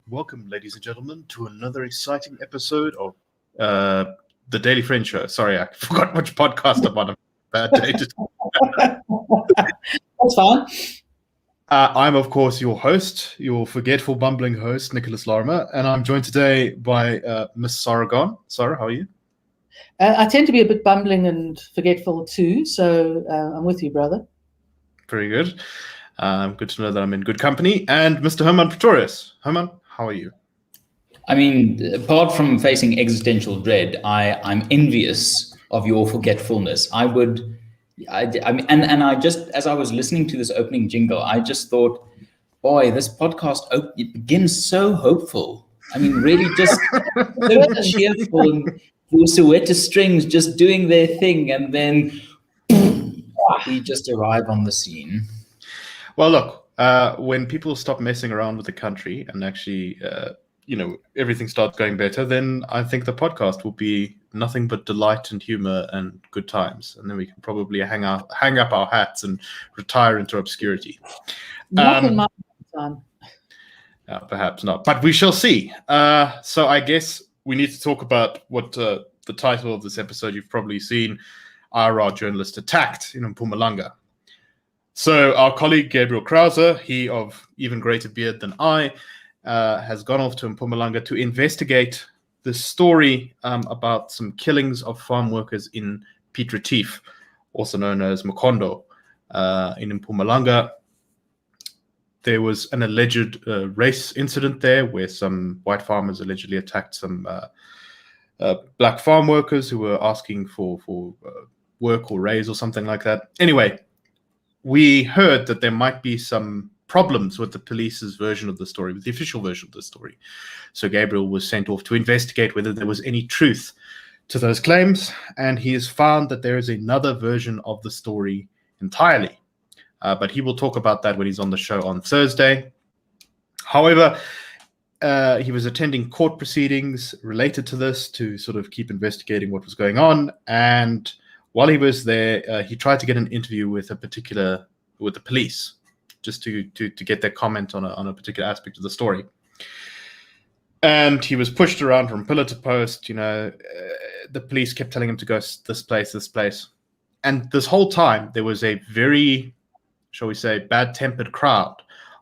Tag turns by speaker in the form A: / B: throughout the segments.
A: Welcome, ladies and gentlemen, to another exciting episode of the Daily Friend Show. Sorry, I forgot which podcast I'm on. A bad day.
B: That's fine.
A: I'm, of course, your host, your forgetful, bumbling host, Nicholas Lorimer, and I'm joined today by Miss Sargon. Sarah, how are you?
B: I tend to be a bit bumbling and forgetful too, so I'm with you, brother.
A: Very good. Good to know that I'm in good company. And Mr. Herman Pretorius. Herman, how are you?
C: I mean, apart from facing existential dread, I'm envious of your forgetfulness. I mean, I just, as I was listening to this opening jingle, I just thought, boy, this podcast, it begins so hopeful. I mean, really just so cheerful, and the Soweto strings just doing their thing, and then we just arrive on the scene.
A: Well, look, when people stop messing around with the country and actually, everything starts going better, then I think the podcast will be nothing but delight and humor and good times. And then we can probably hang up our hats and retire into obscurity.
B: Not in my time.
A: Perhaps not, but we shall see. So I guess we need to talk about what the title of this episode you've probably seen, IRR journalist attacked in Mpumalanga. So our colleague Gabriel Krauser, he of even greater beard than I, has gone off to Mpumalanga to investigate the story about some killings of farm workers in Piet Retief, also known as Mkondo, in Mpumalanga. There was an alleged race incident there where some white farmers allegedly attacked some black farm workers who were asking for work or raise or something like that. Anyway, we heard that there might be some problems with the police's version of the story, with the official version of the story. So Gabriel was sent off to investigate whether there was any truth to those claims, and he has found that there is another version of the story entirely. But he will talk about that when he's on the show on Thursday. However, he was attending court proceedings related to this to sort of keep investigating what was going on. And while he was there, he tried to get an interview with the police, just to get their comment on a particular aspect of the story. And he was pushed around from pillar to post. The police kept telling him to go this place. And this whole time, there was a very, shall we say, bad-tempered crowd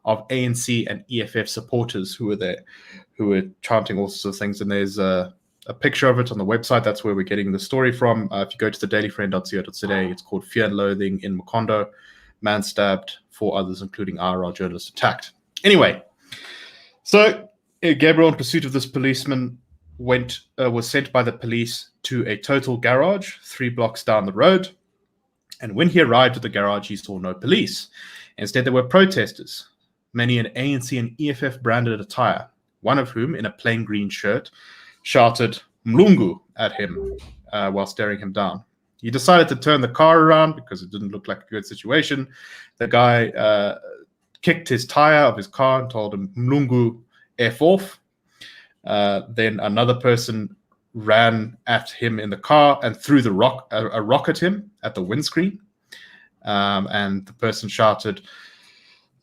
A: of ANC and EFF supporters who were there, who were chanting all sorts of things. And there's a picture of it on the website. That's where we're getting the story from. If you go to thedailyfriend.co.za, it's called Fear and Loathing in Mkondo. Man stabbed, 4 others, including IRR journalist, attacked. Anyway, so Gabriel, in pursuit of this policeman, was sent by the police to a total garage 3 blocks down the road. And when he arrived at the garage, he saw no police. Instead, there were protesters, many in ANC and EFF branded attire, one of whom, in a plain green shirt, shouted "Mlungu" at him while staring him down. He decided to turn the car around because it didn't look like a good situation. The guy kicked his tire of his car and told him "Mlungu, F off." Then another person ran at him in the car and threw a rock at him at the windscreen. And the person shouted,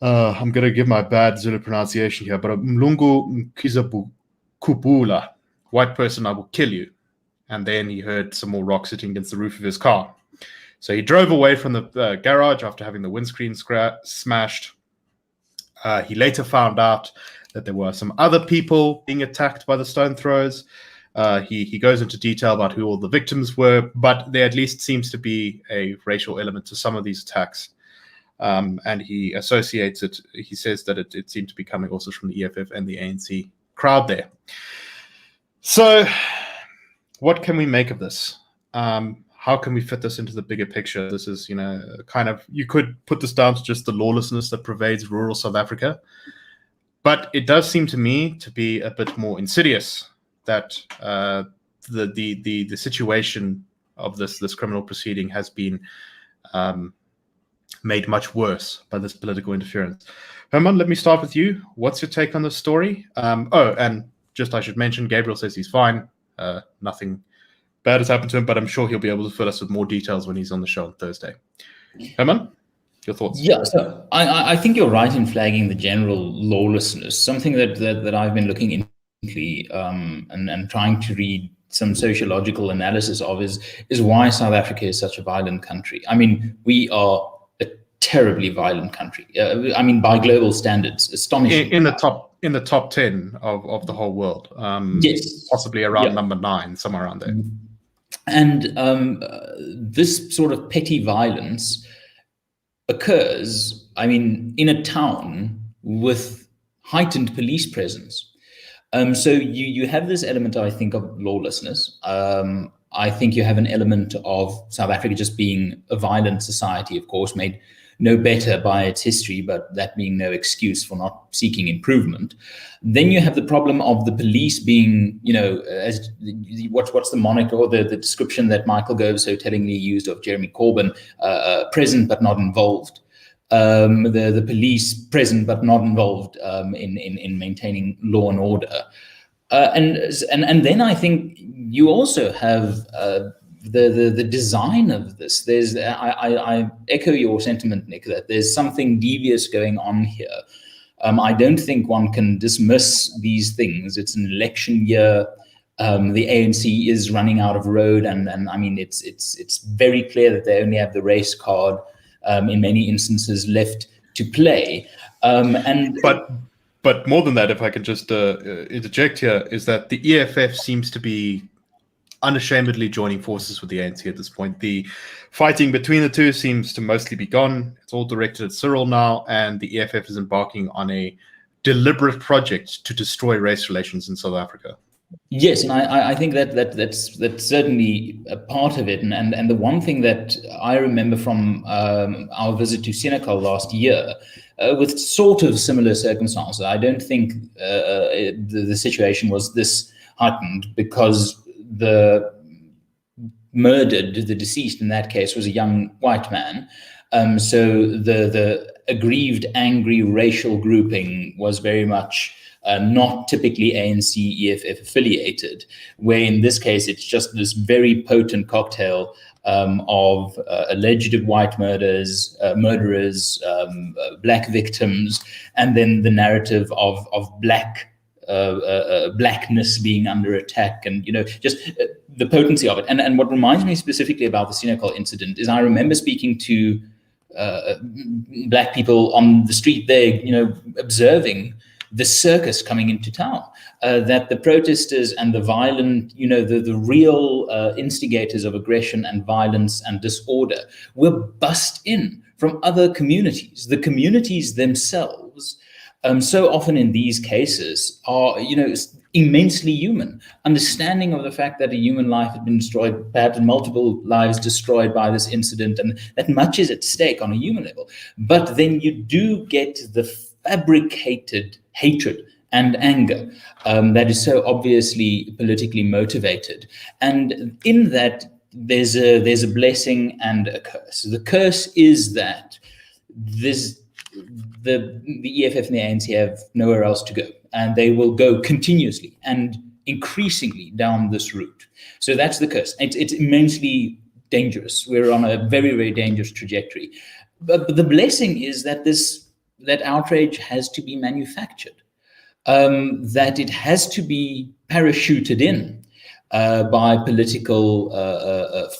A: I'm going to give my bad Zulu pronunciation here, but "Mlungu Nkiza Kubula, white person, I will kill you." And then he heard some more rocks hitting against the roof of his car. So he drove away from the garage after having the windscreen smashed. He later found out that there were some other people being attacked by the stone throwers. He goes into detail about who all the victims were, but there at least seems to be a racial element to some of these attacks. And he associates it, he says that it seemed to be coming also from the EFF and the ANC crowd there. So what can we make of this? How can we fit this into the bigger picture? This is, you could put this down to just the lawlessness that pervades rural South Africa. But it does seem to me to be a bit more insidious, that the situation of this criminal proceeding has been made much worse by this political interference. Herman, let me start with you. What's your take on this story? And just I should mention, Gabriel says he's fine. Nothing bad has happened to him, but I'm sure he'll be able to fill us with more details when he's on the show on Thursday. Herman? Your thoughts?
C: Yeah, so I think you're right in flagging the general lawlessness. Something that I've been looking into and trying to read some sociological analysis of is why South Africa is such a violent country. I mean, we are a terribly violent country. I mean, by global standards, astonishing.
A: In the top 10 of the whole world.
C: Yes,
A: possibly around number 9, somewhere around there.
C: And this sort of petty violence occurs, I mean, in a town with heightened police presence. So you have this element, I think, of lawlessness. I think you have an element of South Africa just being a violent society, of course, made no better by its history, but that being no excuse for not seeking improvement. Then you have the problem of the police being, as what's the moniker or the description that Michael Gove so tellingly used of Jeremy Corbyn, present but not involved. The police present but not involved in maintaining law and order. And then I think you also have the design of this. I echo your sentiment, Nick, that there's something devious going on here. I don't think one can dismiss these things. It's an election year. The ANC is running out of road, and I mean it's very clear that they only have the race card in many instances left to play.
A: But more than that, if I could just interject here, is that the EFF seems to be unashamedly joining forces with the ANC at this point. The fighting between the two seems to mostly be gone. It's all directed at Cyril now, and the EFF is embarking on a deliberate project to destroy race relations in South Africa.
C: Yes, and I think that's certainly a part of it. And the one thing that I remember from our visit to Senekal last year, with sort of similar circumstances, I don't think the situation was this heightened, because the deceased in that case was a young white man. So the aggrieved, angry racial grouping was very much not typically ANC EFF affiliated, where in this case it's just this very potent cocktail of alleged white murderers, black victims, and then the narrative of blackness being under attack, and just the potency of it. And what reminds me specifically about the Senekal incident is I remember speaking to black people on the street there, observing the circus coming into town, that the protesters and the violent, the real instigators of aggression and violence and disorder were bussed in from other communities. The communities themselves, so often in these cases, are, immensely human. Understanding of the fact that a human life had been destroyed, perhaps multiple lives destroyed by this incident, and that much is at stake on a human level. But then you do get the fabricated hatred and anger that is so obviously politically motivated. And in that, there's a blessing and a curse. The curse is that the EFF and the ANC have nowhere else to go, and they will go continuously and increasingly down this route. So that's the curse. It's immensely dangerous. We're on a very, very dangerous trajectory. But the blessing is that that outrage has to be manufactured, that it has to be parachuted in by political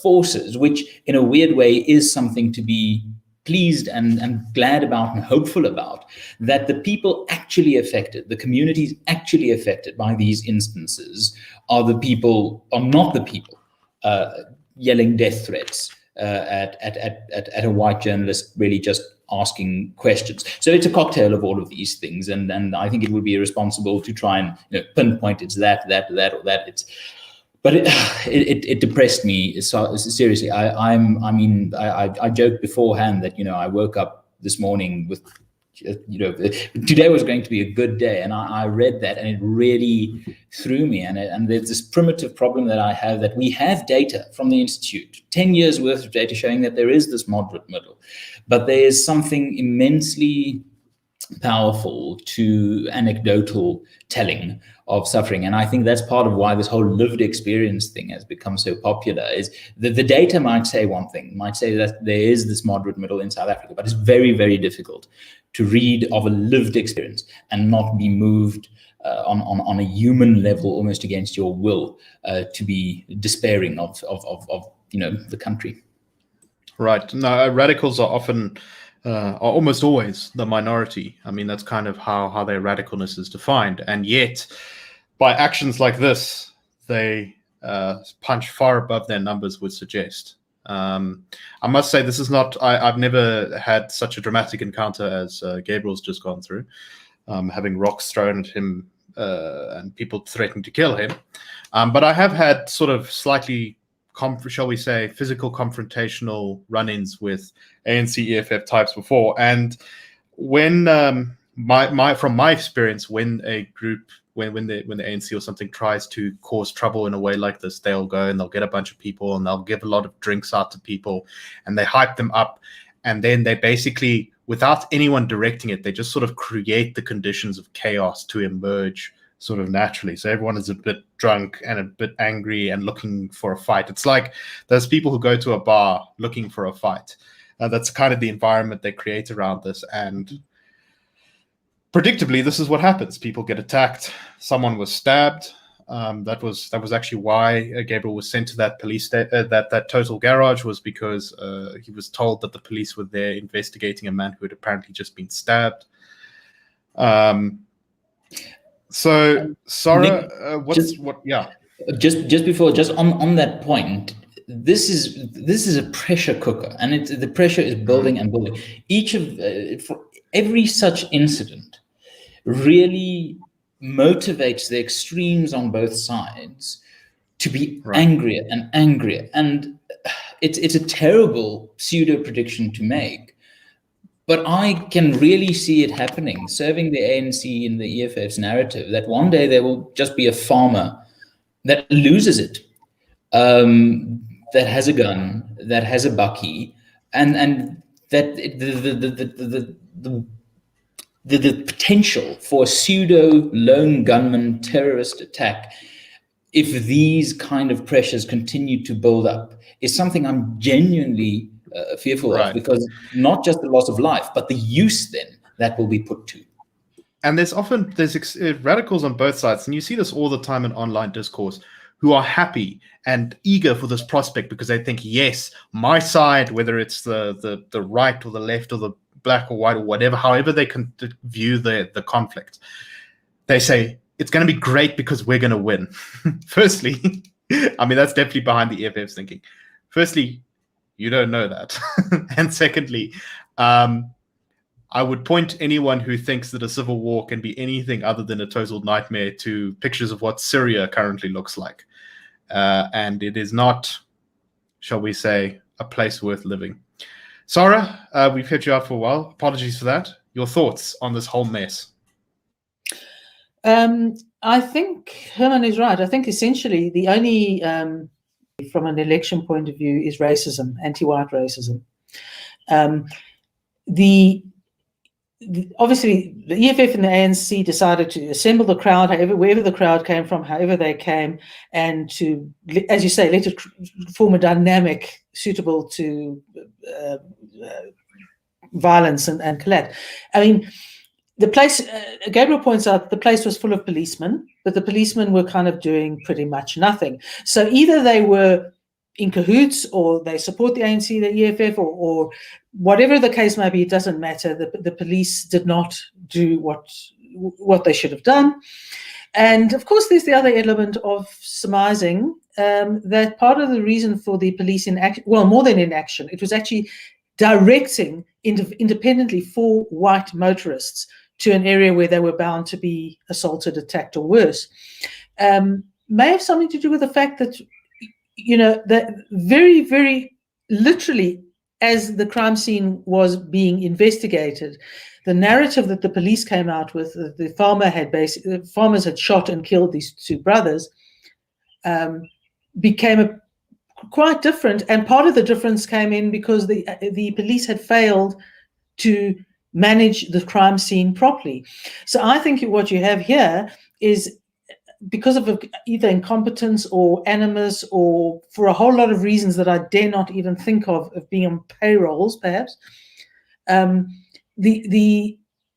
C: forces, which in a weird way is something to be pleased and glad about and hopeful about, that the people actually affected, the communities actually affected by these instances are not the people yelling death threats at a white journalist really just asking questions. So it's a cocktail of all of these things, and I think it would be irresponsible to try and pinpoint it's that or that. But it depressed me. So seriously, I joked beforehand that I woke up this morning with today was going to be a good day, and I read that and it really threw me. And there's this primitive problem that I have, that we have data from the Institute, 10 years worth of data showing that there is this moderate middle, but there is something immensely powerful to anecdotal telling of suffering. And I think that's part of why this whole lived experience thing has become so popular, is that the data might say one thing, might say that there is this moderate middle in South Africa, but it's very, very difficult to read of a lived experience and not be moved on a human level, almost against your will, to be despairing of the country.
A: Right. No, radicals are often, are almost always the minority. I mean, that's kind of how their radicalness is defined. And yet, by actions like this, they punch far above their numbers would suggest. I must say, this is not, I've never had such a dramatic encounter as Gabriel's just gone through, having rocks thrown at him and people threatening to kill him. But I have had sort of slightly, shall we say, physical confrontational run-ins with ANC EFF types before. And when from my experience, when a group, when the ANC or something tries to cause trouble in a way like this, they'll go and they'll get a bunch of people and they'll give a lot of drinks out to people and they hype them up. And then they basically, without anyone directing it, they just sort of create the conditions of chaos to emerge sort of naturally. So everyone is a bit drunk and a bit angry and looking for a fight. It's like there's people who go to a bar looking for a fight. That's kind of the environment they create around this. And predictably, this is what happens. People get attacked. Someone was stabbed. That was actually why Gabriel was sent to that police that total garage, was because he was told that the police were there investigating a man who had apparently just been stabbed. So, Sarah,
C: just on that point, this is a pressure cooker, and the pressure is building and building. For every such incident really motivates the extremes on both sides to be angrier and angrier, and it's a terrible pseudo prediction to make. But I can really see it happening, serving the ANC in the EFF's narrative, that one day there will just be a farmer that loses it, that has a gun, that has a bakkie, and that the potential for a pseudo lone gunman terrorist attack, if these kind of pressures continue to build up, is something I'm genuinely fearful of, because not just the loss of life, but the use then that will be put to.
A: And there's radicals on both sides, and you see this all the time in online discourse, who are happy and eager for this prospect because they think, yes, my side, whether it's the right or the left or the black or white or whatever, however they can view the conflict, they say it's going to be great because we're going to win. Firstly, I mean, that's definitely behind the EFF's thinking. Firstly, you don't know that. And secondly, I would point anyone who thinks that a civil war can be anything other than a total nightmare to pictures of what Syria currently looks like. And it is not, shall we say, a place worth living. Sarah, we've had you out for a while. Apologies for that. Your thoughts on this whole mess?
B: I think Herman is right. I think essentially the only, from an election point of view, is racism, anti-white racism. Obviously, the EFF and the ANC decided to assemble the crowd, wherever the crowd came from, however they came, and to, as you say, let it form a dynamic suitable to violence and collapse. I mean, the place, Gabriel points out, the place was full of policemen, but the policemen were kind of doing pretty much nothing. So either they were in cahoots, or they support the ANC, the EFF, or whatever the case may be, it doesn't matter. The police did not do what they should have done. And of course, there's the other element of surmising that part of the reason for the police inaction, well, more than inaction, it was actually directing independently for white motorists to an area where they were bound to be assaulted, attacked, or worse, may have something to do with the fact that, you know, that very, very literally, as the crime scene was being investigated, the narrative that the police came out with, the farmers had shot and killed these two brothers, became quite different. And part of the difference came in because the police had failed to manage the crime scene properly. So I think what you have here is, because of either incompetence or animus, or for a whole lot of reasons that I dare not even think of being on payrolls, perhaps,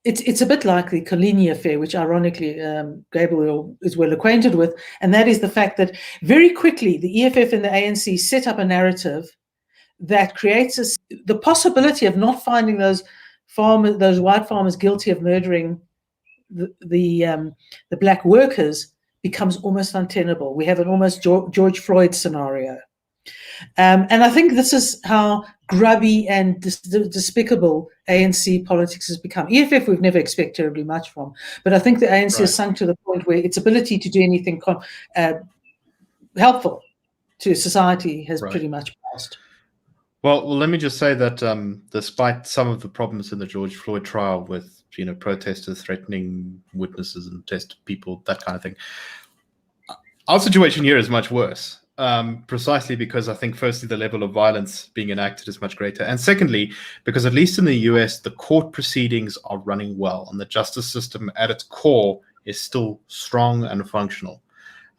B: it's a bit like the Collini affair, which ironically Gabriel is well acquainted with, and that is the fact that very quickly the EFF and the ANC set up a narrative that creates the possibility of not finding those white farmers guilty of murdering the black workers becomes almost untenable. We have an almost George Floyd scenario. And I think this is how grubby and despicable ANC politics has become. EFF we've never expected terribly much from, but I think the ANC has sunk to the point where its ability to do anything helpful to society has pretty much passed.
A: Well, let me just say that despite some of the problems in the George Floyd trial with protesters threatening witnesses and test people, that kind of thing, our situation here is much worse. Precisely because I think, firstly, the level of violence being enacted is much greater. And secondly, because at least in the US, the court proceedings are running well, and the justice system at its core is still strong and functional.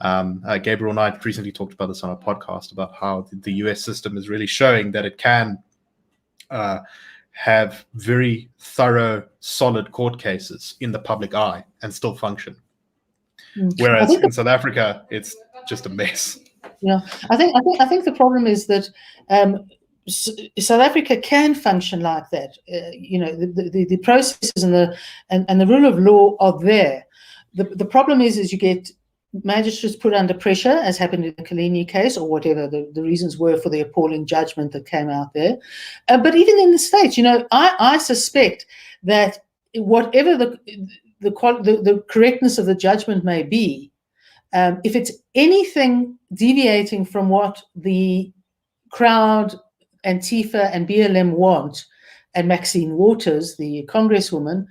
A: Gabriel and I recently talked about this on our podcast, about how the US system is really showing that it can have very thorough, solid court cases in the public eye and still function. Whereas in South Africa, it's just a mess.
B: Yeah, I think the problem is that South Africa can function like that. The processes and the rule of law are there. The problem is you get magistrates put under pressure, as happened in the Collini case, or whatever the reasons were for the appalling judgment that came out there. But even in the States, I suspect that whatever the correctness of the judgment may be, if it's anything deviating from what the crowd, Antifa and BLM want, and Maxine Waters, the congresswoman,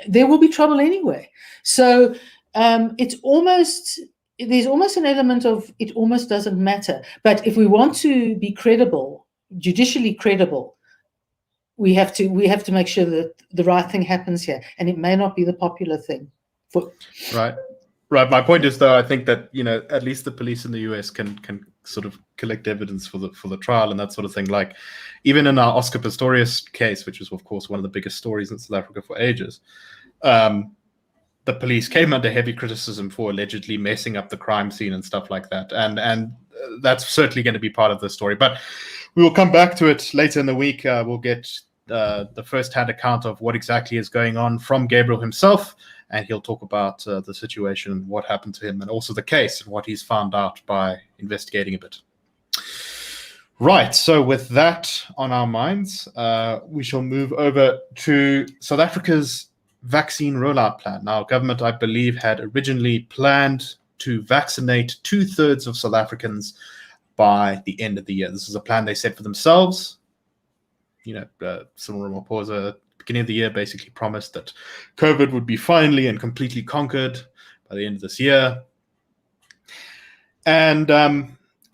B: there will be trouble anyway. So there's almost an element of it almost doesn't matter. But if we want to be credible, judicially credible, we have to make sure that the right thing happens here, and it may not be the popular thing.
A: Right. My point is, though, I think that at least the police in the US can sort of collect evidence for the trial and that sort of thing. Like even in our Oscar Pistorius case, which is of course one of the biggest stories in South Africa for ages, the police came under heavy criticism for allegedly messing up the crime scene and stuff like that, and that's certainly going to be part of the story. But we will come back to it later in the week. We'll get the first-hand account of what exactly is going on from Gabriel himself. And he'll talk about the situation, what happened to him, and also the case and what he's found out by investigating a bit. Right, so with that on our minds, we shall move over to South Africa's vaccine rollout plan. Now, government, I believe, had originally planned to vaccinate 2/3 of South Africans by the end of the year. This is a plan they set for themselves. Cyril Ramaphosa, beginning of the year, basically promised that COVID would be finally and completely conquered by the end of this year. And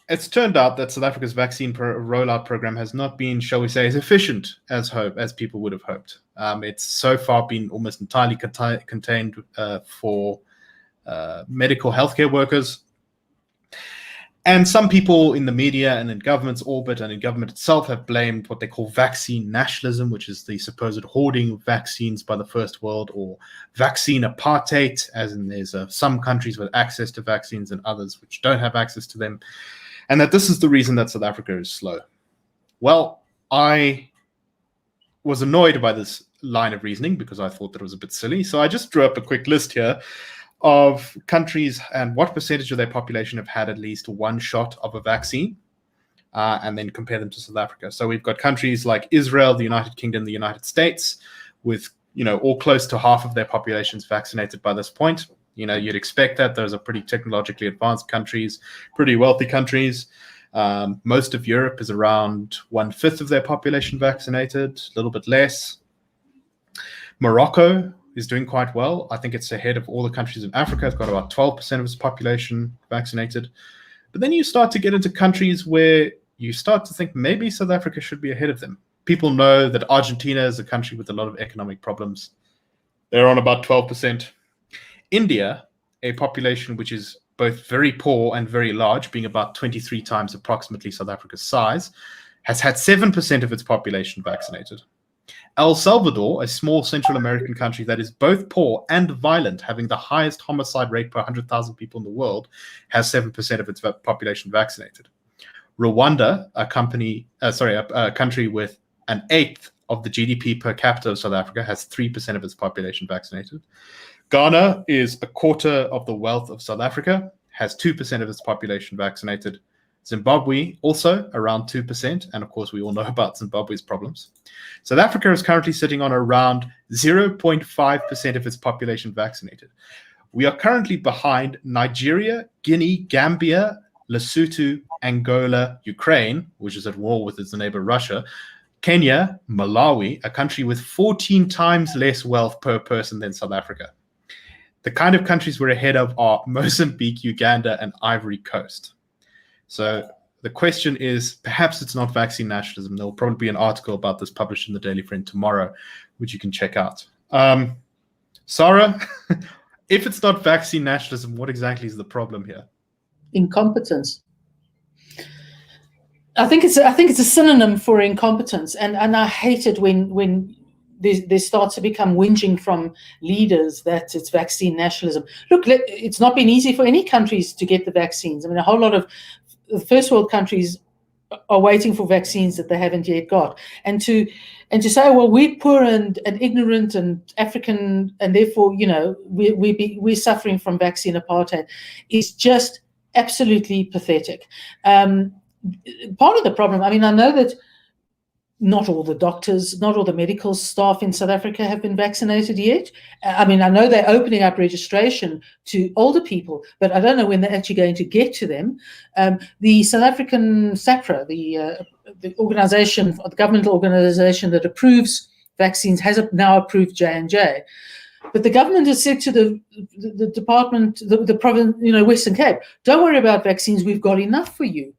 A: it's turned out that South Africa's vaccine rollout program has not been, shall we say, as efficient as people would have hoped. It's so far been almost entirely contained for medical healthcare workers. And some people in the media and in government's orbit and in government itself have blamed what they call vaccine nationalism, which is the supposed hoarding of vaccines by the first world, or vaccine apartheid, as in there's some countries with access to vaccines and others which don't have access to them, and that this is the reason that South Africa is slow. Well, I was annoyed by this line of reasoning because I thought that it was a bit silly. So I just drew up a quick list here of countries and what percentage of their population have had at least one shot of a vaccine, and then compare them to South Africa. So we've got countries like Israel, the United Kingdom, the United States, with all close to half of their populations vaccinated by this point. You'd expect that. Those are pretty technologically advanced countries, pretty wealthy countries. Most of Europe is around 1/5 of their population vaccinated, a little bit less. Morocco is doing quite well. I think it's ahead of all the countries in Africa. It's got about 12% of its population vaccinated. But then you start to get into countries where you start to think maybe South Africa should be ahead of them. people know that Argentina is a country with a lot of economic problems. They're on about 12%. India, a population which is both very poor and very large, being about 23 times approximately South Africa's size, has had 7% of its population vaccinated. El Salvador, a small Central American country that is both poor and violent, having the highest homicide rate per 100,000 people in the world, has 7% of its population vaccinated. Rwanda, a country with an eighth of the GDP per capita of South Africa, has 3% of its population vaccinated. Ghana is a quarter of the wealth of South Africa, has 2% of its population vaccinated. Zimbabwe, also around 2%, and of course we all know about Zimbabwe's problems. South Africa is currently sitting on around 0.5% of its population vaccinated. We are currently behind Nigeria, Guinea, Gambia, Lesotho, Angola, Ukraine, which is at war with its neighbor Russia, Kenya, Malawi, a country with 14 times less wealth per person than South Africa. The kind of countries we're ahead of are Mozambique, Uganda, and Ivory Coast. So the question is, perhaps it's not vaccine nationalism. There'll probably be an article about this published in the Daily Friend tomorrow, which you can check out. Sarah, if it's not vaccine nationalism, what exactly is the problem here?
B: Incompetence. I think it's a synonym for incompetence, and I hate it when there starts to become whinging from leaders that it's vaccine nationalism. Look, it's not been easy for any countries to get the vaccines. I mean, a whole lot of first world countries are waiting for vaccines that they haven't yet got, and to say, well, we're poor and ignorant and African, and therefore, you know, we're suffering from vaccine apartheid is just absolutely pathetic. Part of the problem, I mean, I know that not all the doctors, not all the medical staff in South Africa have been vaccinated yet. I mean, I know they're opening up registration to older people, but I don't know when they're actually going to get to them. The South African SAPRA, the organization, the governmental organization that approves vaccines, has now approved J&J. But the government has said to the department, the province, you know, Western Cape, don't worry about vaccines, we've got enough for you.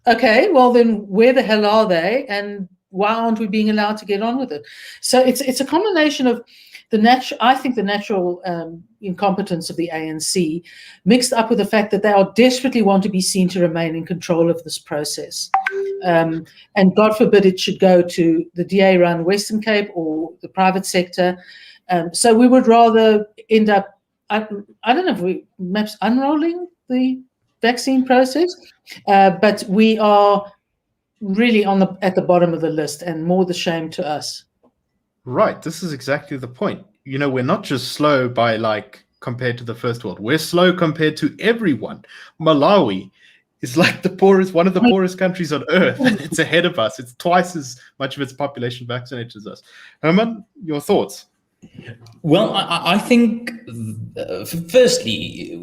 B: Okay, well then where the hell are they, and why aren't we being allowed to get on with it? So it's a combination of the natural incompetence of the ANC mixed up with the fact that they are desperately want to be seen to remain in control of this process. And God forbid it should go to the DA-run Western Cape or the private sector. So we would rather end up, I don't know if we perhaps unrolling the vaccine process, but we are really at the bottom of the list, and more the shame to us.
A: Right, this is exactly the point. You know, we're not just slow by compared to the first world. We're slow compared to everyone. Malawi is like one of the poorest countries on earth, and it's ahead of us. It's twice as much of its population vaccinated as us. Herman, your thoughts?
C: Well, I think, firstly,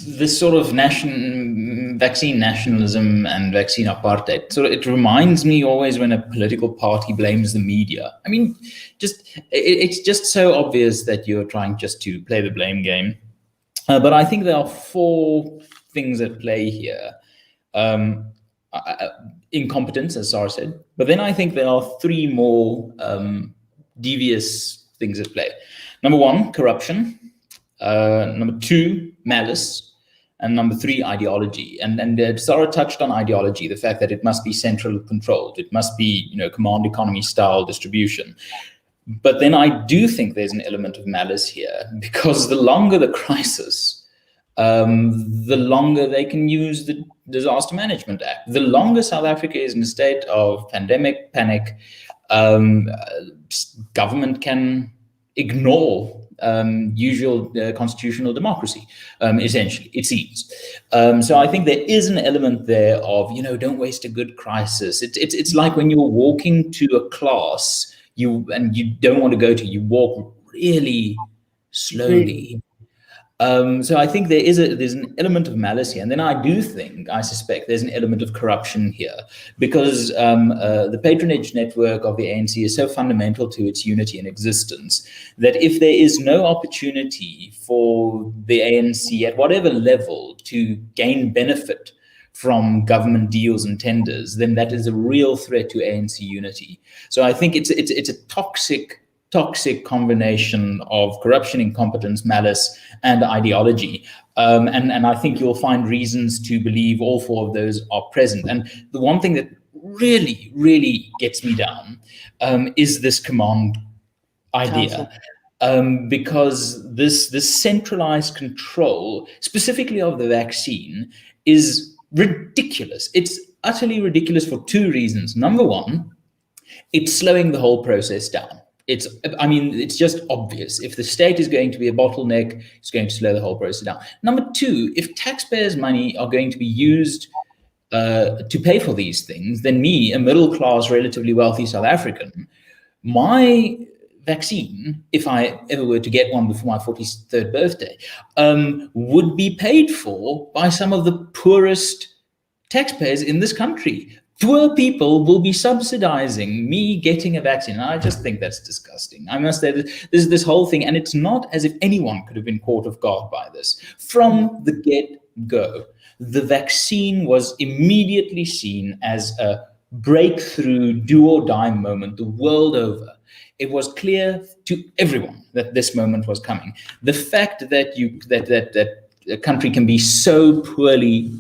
C: this sort of vaccine nationalism and vaccine apartheid, so it reminds me always when a political party blames the media. I mean, it's just so obvious that you're trying just to play the blame game. But I think there are four things at play here. Incompetence, as Sarah said. But then I think there are three more devious things at play. Number one, corruption. Number two, malice. And number three, ideology. And Sarah touched on ideology, the fact that it must be central controlled. It must be, you know, command economy style distribution. But then I do think there's an element of malice here, because the longer the crisis, the longer they can use the Disaster Management Act. The longer South Africa is in a state of pandemic panic, government can ignore usual constitutional democracy, essentially, it seems. So I think there is an element there of, you know, don't waste a good crisis. It's like when you're walking to a class you don't want to go to, you walk really slowly. So I think there's an element of malice here. And then I suspect there's an element of corruption here, because the patronage network of the ANC is so fundamental to its unity and existence that if there is no opportunity for the ANC at whatever level to gain benefit from government deals and tenders, then that is a real threat to ANC unity. So I think it's a toxic combination of corruption, incompetence, malice, and ideology. And I think you'll find reasons to believe all four of those are present. And the one thing that really gets me down is this command idea. Because this centralized control, specifically of the vaccine, is ridiculous. It's utterly ridiculous for two reasons. Number one, it's slowing the whole process down. It's just obvious. If the state is going to be a bottleneck, it's going to slow the whole process down. Number two, if taxpayers' money are going to be used to pay for these things, then me, a middle-class, relatively wealthy South African, my vaccine, if I ever were to get one before my 43rd birthday, would be paid for by some of the poorest taxpayers in this country. Poor people will be subsidizing me getting a vaccine. And I just think that's disgusting. I must say, there's this whole thing, and it's not as if anyone could have been caught off guard by this. From the get-go, the vaccine was immediately seen as a breakthrough, do-or-die moment the world over. It was clear to everyone that this moment was coming. The fact that that a country can be so poorly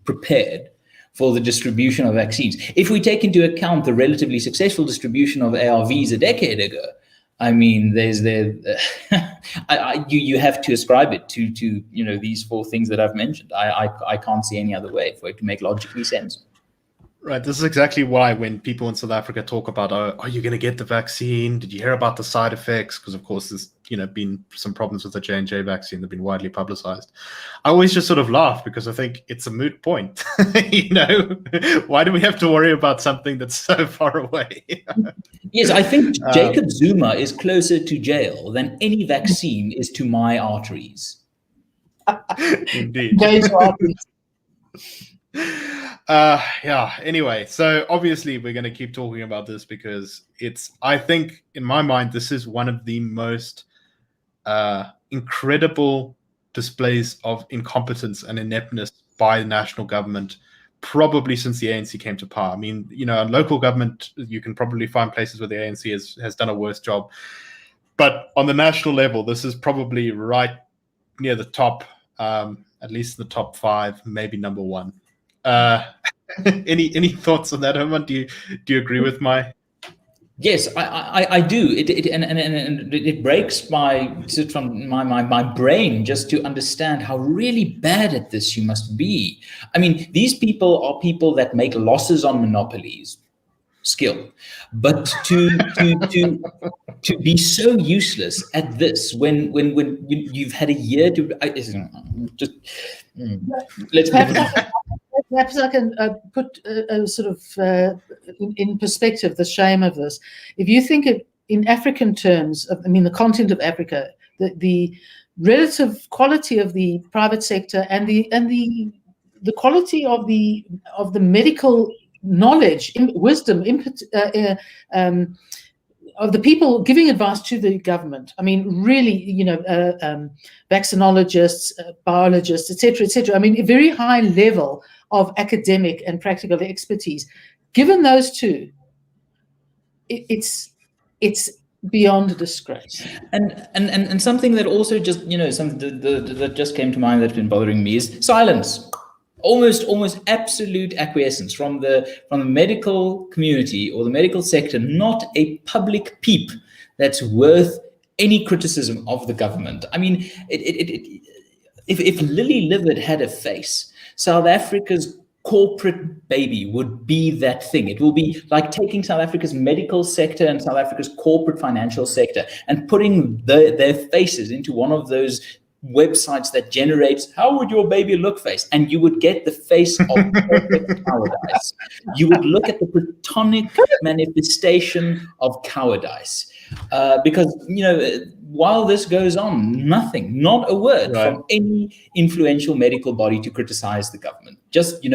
C: prepared for the distribution of vaccines, if we take into account the relatively successful distribution of ARVs a decade ago, I mean, you have to ascribe it to these four things that I've mentioned. I can't see any other way for it to make logically sense.
A: Right. This is exactly why when people in South Africa talk about, are you going to get the vaccine? Did you hear about the side effects? Because, of course, there's been some problems with the J&J vaccine that have been widely publicized. I always just sort of laugh because I think it's a moot point. Why do we have to worry about something that's so far away?
C: Yes, I think Jacob Zuma is closer to jail than any vaccine is to my arteries.
A: Indeed. Anyway, so obviously we're going to keep talking about this because I think in my mind, this is one of the most incredible displays of incompetence and ineptness by the national government, probably since the ANC came to power. I mean, local government, you can probably find places where the ANC has done a worse job. But on the national level, this is probably right near the top, at least the top 5, maybe number 1. Any thoughts on that, Herman? Do you agree with my?
C: Yes, I do. It breaks my brain just to understand how really bad at this you must be. I mean, these people are people that make losses on monopolies, skill, but to be so useless at this when you've had a year to let's.
B: Perhaps I can put a sort of in perspective the shame of this. If you think in African terms, the continent of Africa, the relative quality of the private sector and the quality of the medical knowledge, wisdom, of the people giving advice to the government. I mean, really, vaccinologists, biologists, etc. I mean, a very high level of academic and practical expertise. Given those two, it's beyond a disgrace.
C: And something that also just something that just came to mind that's been bothering me is silence. Almost absolute acquiescence from the medical community or the medical sector. Not a public peep that's worth any criticism of the government. I mean, if Lily Livered had a face, South Africa's corporate baby would be that thing. It will be like taking South Africa's medical sector and South Africa's corporate financial sector and putting their faces into one of those websites that generates how would your baby look face, and you would get the face of perfect cowardice. You would look at the platonic manifestation of cowardice, because while this goes on, not a word from any influential medical body to criticize the government. Just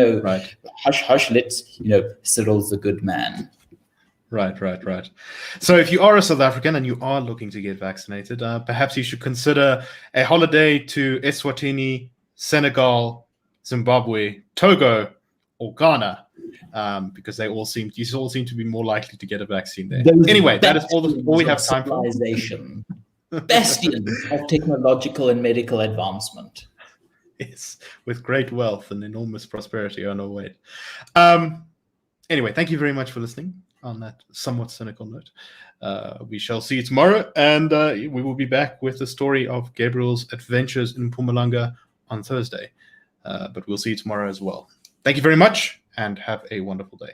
C: hush hush, let's Cyril's the good man.
A: Right. So if you are a South African and you are looking to get vaccinated, perhaps you should consider a holiday to Eswatini, Senegal, Zimbabwe, Togo, or Ghana, because you all seem to be more likely to get a vaccine there. Anyway, that is all we have time for.
C: Civilization. Bastions of technological and medical advancement.
A: Yes, with great wealth and enormous prosperity. Oh no, wait. Anyway, thank you very much for listening on that somewhat cynical note. We shall see you tomorrow, and we will be back with the story of Gabriel's adventures in Mpumalanga on Thursday. But we'll see you tomorrow as well. Thank you very much, and have a wonderful day.